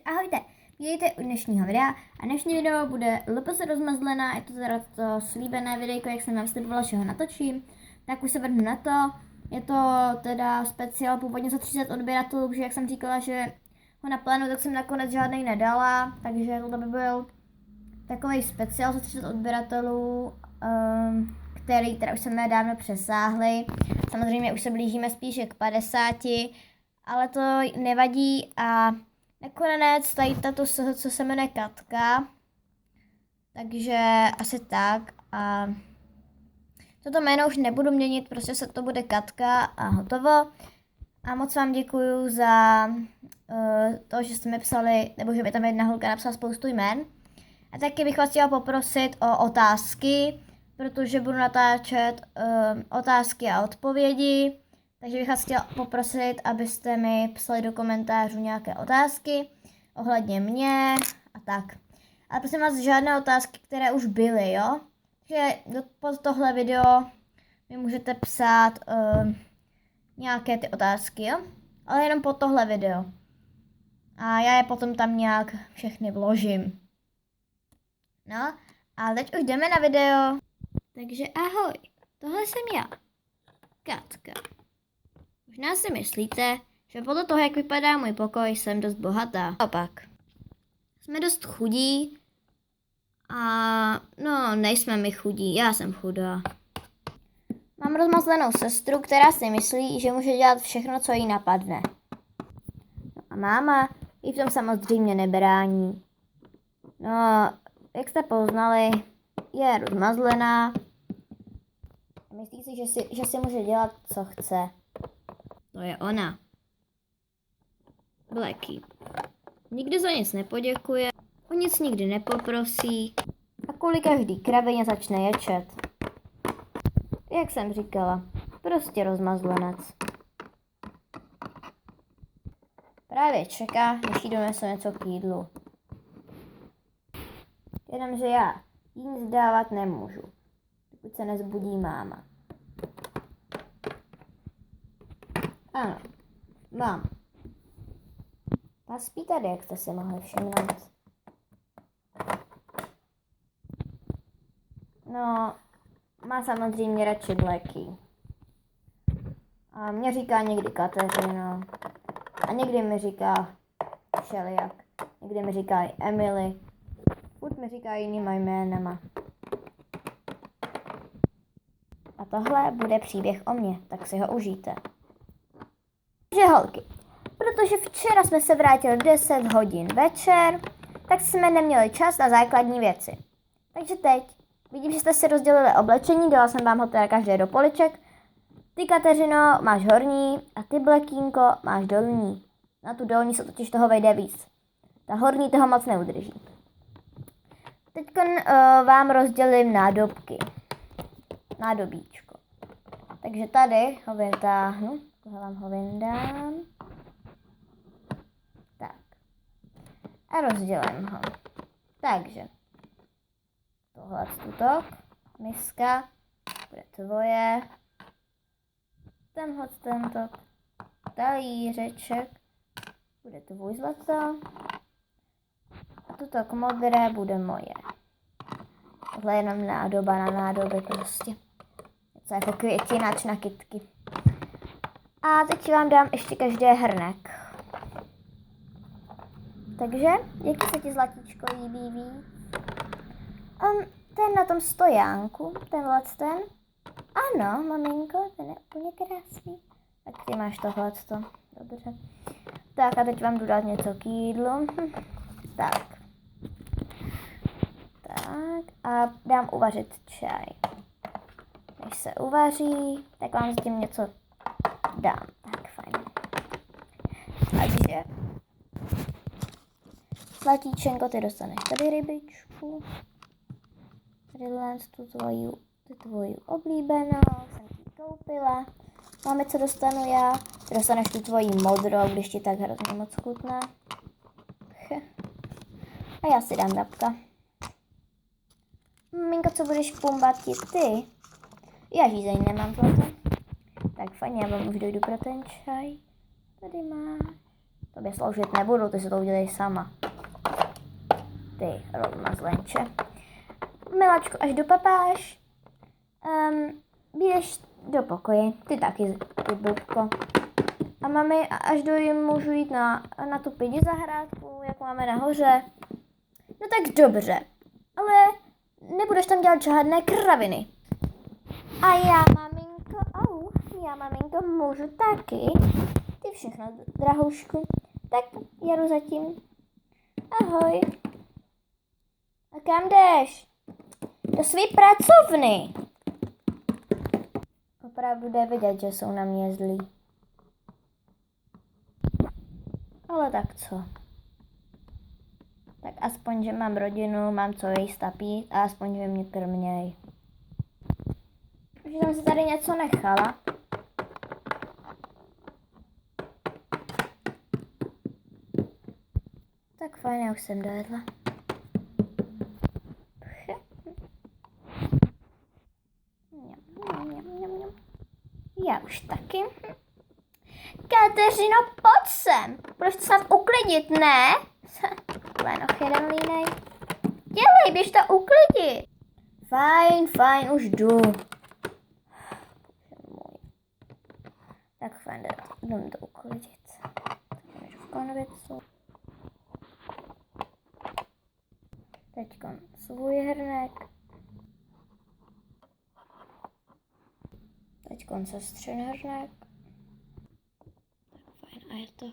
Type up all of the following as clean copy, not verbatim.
Ahojte, vítejte u dnešního videa a dnešní video bude LPS rozmazlená, je to teda to slíbené videjko, jak jsem vám slibovala, že ho natočím, tak už se vrhnu na to. Je to teda speciál původně za 30 odběratelů, protože jak jsem říkala, že ho naplánu, tak jsem nakonec žádnej nedala, takže to by byl takový speciál za 30 odběratelů, který teda už jsme dávno přesáhli. Samozřejmě už se blížíme spíše k 50, ale to nevadí a nakonec tady tato, co se jmenuje Katka, takže asi tak a toto jméno už nebudu měnit, prostě se to bude Katka a hotovo. A moc vám děkuju za to, že jste mi psali, nebo že mi tam jedna holka napsala spoustu jmén. A taky bych vás chtěla poprosit o otázky, protože budu natáčet otázky a odpovědi. Takže bych vás chtěla poprosit, abyste mi psali do komentářů nějaké otázky ohledně mě a tak. Ale prosím vás, žádné otázky, které už byly, jo? Takže pod tohle video mi můžete psát nějaké ty otázky, jo? Ale jenom pod tohle video. A já je potom tam nějak všechny vložím. No, a teď už jdeme na video. Takže ahoj, tohle jsem já, Katka. Možná si myslíte, že podle toho, jak vypadá můj pokoj, jsem dost bohatá. Opak. Jsme dost chudí a no, nejsme my chudí, já jsem chudá. Mám rozmazlenou sestru, která si myslí, že může dělat všechno, co jí napadne. No a máma jí v tom samozřejmě nebrání. No, jak jste poznali, je rozmazlená. Myslí si, že si může dělat, co chce. To je ona. Blacky. Nikdy za nic nepoděkuje, o nic nikdy nepoprosí a kvůli každý kravině začne ječet. Jak jsem říkala, prostě rozmazlenec. Právě čeká, než jí donesu něco k jídlu. Jenomže já jí nic dávat nemůžu, dokud se nezbudí máma. Ano, mám. Ta spí tady, jak jste si mohli všimnout. No, má samozřejmě radši Blacky. A mě říká někdy Kateřina. A někdy mi říká všelijak. Někdy mi říká i Emily. Furt mi říká jinýma jménama. A tohle bude příběh o mně, tak si ho užijte. Takže holky, protože včera jsme se vrátili 10 hodin večer, tak jsme neměli čas na základní věci. Takže teď vidím, že jste si rozdělili oblečení, dala jsem vám ho teda každé do poliček. Ty, Kateřino, máš horní a ty, Blackínko, máš dolní. Na tu dolní se totiž toho vejde víc. Ta horní toho moc neudrží. Teď vám rozdělím nádobky. Nádobíčko. Takže tady ho vytáhnu. Tohle vám ho vyndám. Tak. A rozdělím ho. Takže. Tohle tutok. Miska. Bude tvoje. Tenhle tento. Talířeček. Bude tvůj, zlato. A tutok modré bude moje. Tohle je jenom nádoba na nádoby prostě. Něco jako květináč na kytky. A teď vám dám ještě každé hrnek. Takže, jaký se ti, zlatíčko, líbí víc? Ten na tom stojánku, tenhle ten. Ano, maminko, ten je úplně krásný. Tak ty máš tohleto, dobře. Tak a teď vám jdu dát něco k jídlu. Tak. Tak a dám uvařit čaj. Než se uvaří, tak vám s tím něco dám. Tak, fajn. Takže zlatíčenko, ty dostaneš tady rybičku. Tadyhle tu tvoji oblíbenou, jsem ti koupila. Máme, co dostanu já. Ty dostaneš tu tvoji modrou, když ti tak hrozně moc chutná. A já si dám jabka. Minko, co budeš pumbatit ty? Já žízeň nemám zlato. Tak fajn, já vám už dojdu pro ten čaj. Tady máš. Tobě sloužit nebudu, ty si to udělej sama. Ty rozmazlenče. Miláčku, až dopapáš, běž do pokoje, ty taky, ty blbko. A mami, až dojím, můžu jít na tu pidi zahrádku, jak máme nahoře. No tak dobře, ale nebudeš tam dělat žádné kraviny. A já, maminko, můžu taky. Ty všechno, drahoušku. Tak já jdu zatím. Ahoj. A kam jdeš? Do své pracovny. Opravdu jde vidět, že jsou na mě zlí. Ale tak co? Tak aspoň, že mám rodinu, mám co jíst a pít a aspoň, že mě krměj. Že jsem si tady něco nechala. Tak fajn, já už jsem dojedla. Já už taky. Kateřino, pojď sem. Budeš to snad uklidit, ne? Lenoch jeden línej. Dělej, běž to uklidit. Fajn, už jdu. Tak fajn, jdem to uklidit. Tak v konvicu. Teďkon svůj hrnek. Teďkon sestřin hrnek. Tak fajn, a je to.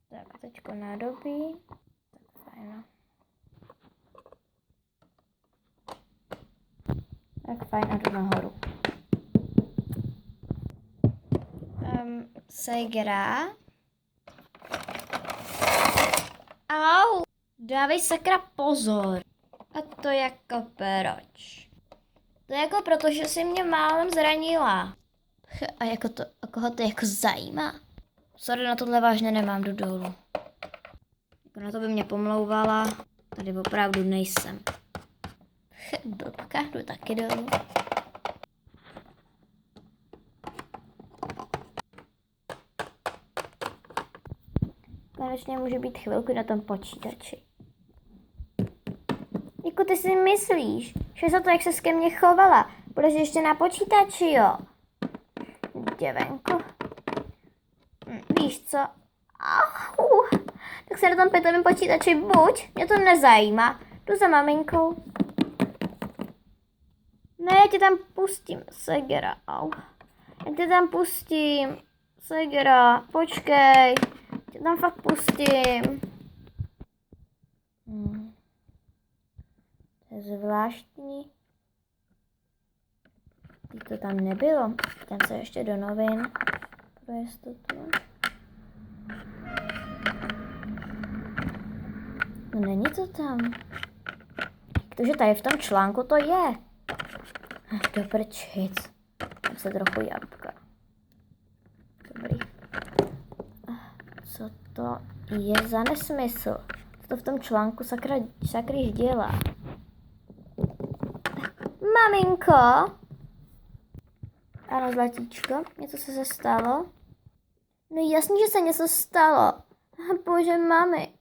Tak teďko nádobí. Tak fajn. Tak fajn, a jdu nahoru. Segra. Au! Dávej sakra pozor. A to jako proč? To jako proto, že jsi mě málem zranila. A jako to, a koho to jako zajímá? Sorry, na tohle vážně nemám, jdu dolů. Jako na to by mě pomlouvala, tady opravdu nejsem. Blbka, jdu taky dolů. Konečně může být chvilku na tom počítači. Jako ty si myslíš, že za to, jak se ke mně chovala, budeš ještě na počítači, jo? Děvenko. Víš co? Tak se na tom pitovém počítači buď, mě to nezajímá. Jdu za maminkou. Ne, já tě tam pustím, Segera, au. Já tě tam pustím, Segera, počkej. Tě tam fakt pustím. To je zvláštní. Teď to tam nebylo. Tam se ještě do novin. Pro jistotu. No není to tam. Takže tady v tom článku to je. Do prčic. Tam se trochu jabka. Dobrý. Co to je za nesmysl? Co to v tom článku sakryž dělá? Maminko! Ano, zlatíčko, něco se stalo? No jasně, že se něco stalo. Bože, mami.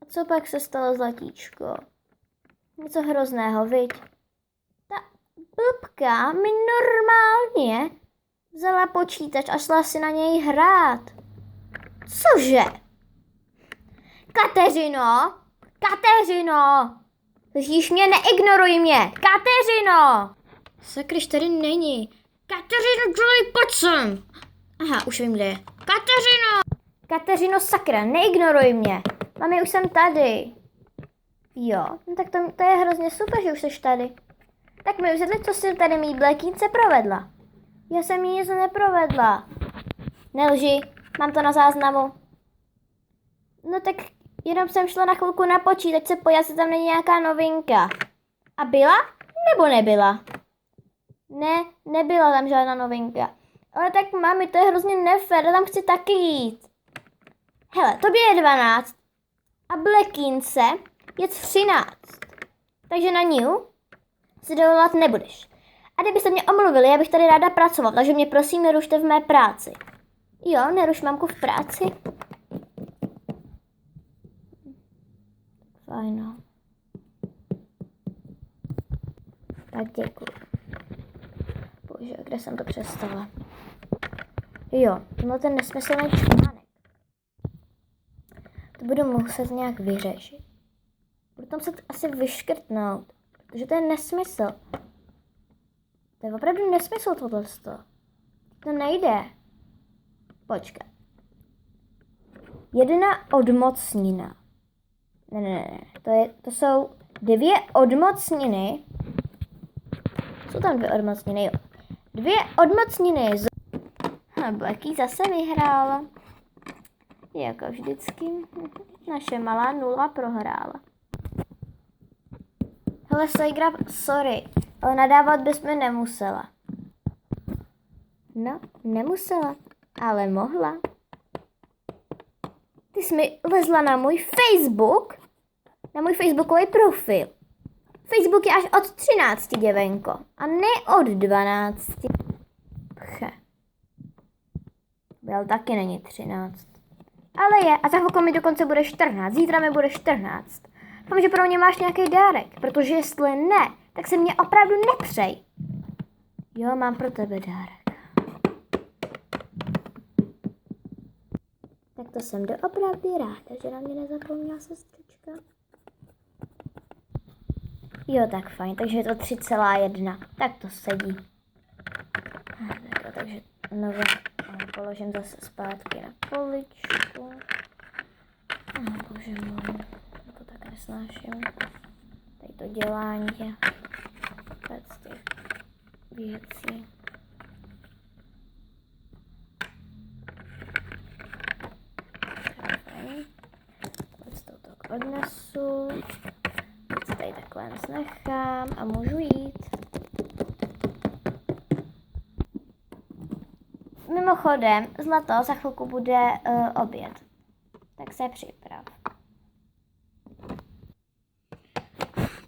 A co pak se stalo, zlatíčko? Něco hrozného, viď? Ta blbka mi normálně vzala počítač a šla si na něj hrát. Cože? Kateřino! Kateřino! Slyšíš mě? Neignoruj mě! Kateřino! Sakryš, tady není. Kateřino, Julie, pojď sem! Aha, už vím, kde je. Kateřino! Kateřino, sakra, neignoruj mě. Mami, už jsem tady. Jo, no tak to je hrozně super, že už jsi tady. Tak mi vysvětli, co jsi tady mý blekínce provedla. Já jsem jí nic neprovedla. Nelži, mám to na záznamu. No tak jenom jsem šla na chvilku na počítač se podívat, jestli tam není nějaká novinka. A byla? Nebo nebyla? Ne, nebyla tam žádná novinka. Ale tak mami, to je hrozně nefér, tam chci taky jít. Hele, tobě je 12 a Blekínce je 13. Takže na ní si dovolat nebudeš. A kdybyste mě omluvili, já bych tady ráda pracovala, takže mě prosím nerušte v mé práci. Jo, neruš mamku v práci. Fajn, no. Tak děkuji. Bože, kde jsem to přestala? Jo, no ten nesmyslný článek. To budu muset nějak vyřešit. Budu tam muset asi vyškrtnout, protože to je nesmysl. To je opravdu nesmysl tohleto. To nejde. Počkat. Jedna odmocnina. Ne. To jsou 2 odmocniny. Jsou tam 2 odmocniny, jo. 2 odmocniny z... Blacky zase vyhrála. Jako vždycky. Naše malá 0 prohrála. Hele, Sejgra, sorry, ale nadávat bychom nemusela. No, nemusela, ale mohla. Ty jsi mi lezla na můj Facebook, na můj facebookový profil. Facebook je až od 13, děvenko, a ne od 12. Pche. Byl taky není 13. Ale je, a za chvilku mi dokonce bude 14, zítra mi bude 14. Doufám, že pro mě máš nějaký dárek, protože jestli ne, tak se mě opravdu nepřej. Jo, mám pro tebe dárek. Tak to jsem doopravdy ráda, že na mě nezapomněla sestřička. Jo, tak fajn, takže je to 3,1. Tak to sedí. Takže nové položím zase zpátky na poličku. Bože můj, to tak nesnáším. Tady to dělání těch věcí. To tak odnesu. Teď tady takhle nechám a můžu jít. Mimochodem, Zlato, za chvilku bude oběd. Tak se připrav.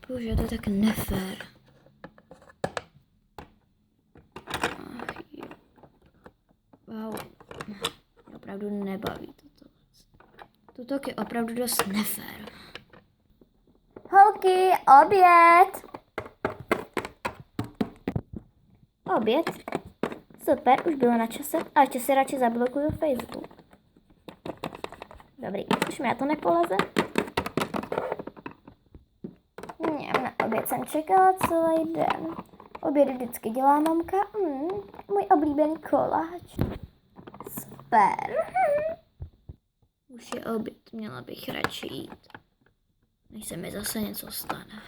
Bože, to je tak nefér. Wow. Opravdu nebaví toto. Tutok je opravdu dost nefér. Holky, oběd! Oběd? Super, už bylo na čase, a ještě si radši zablokuju Facebook. Dobrý, už mi na to nepoleze. Na oběd jsem čekala celý den. Obědy vždycky dělá mamka. Můj oblíbený koláč. Super. Už je oběd, měla bych radši jít, než se mi zase něco stane.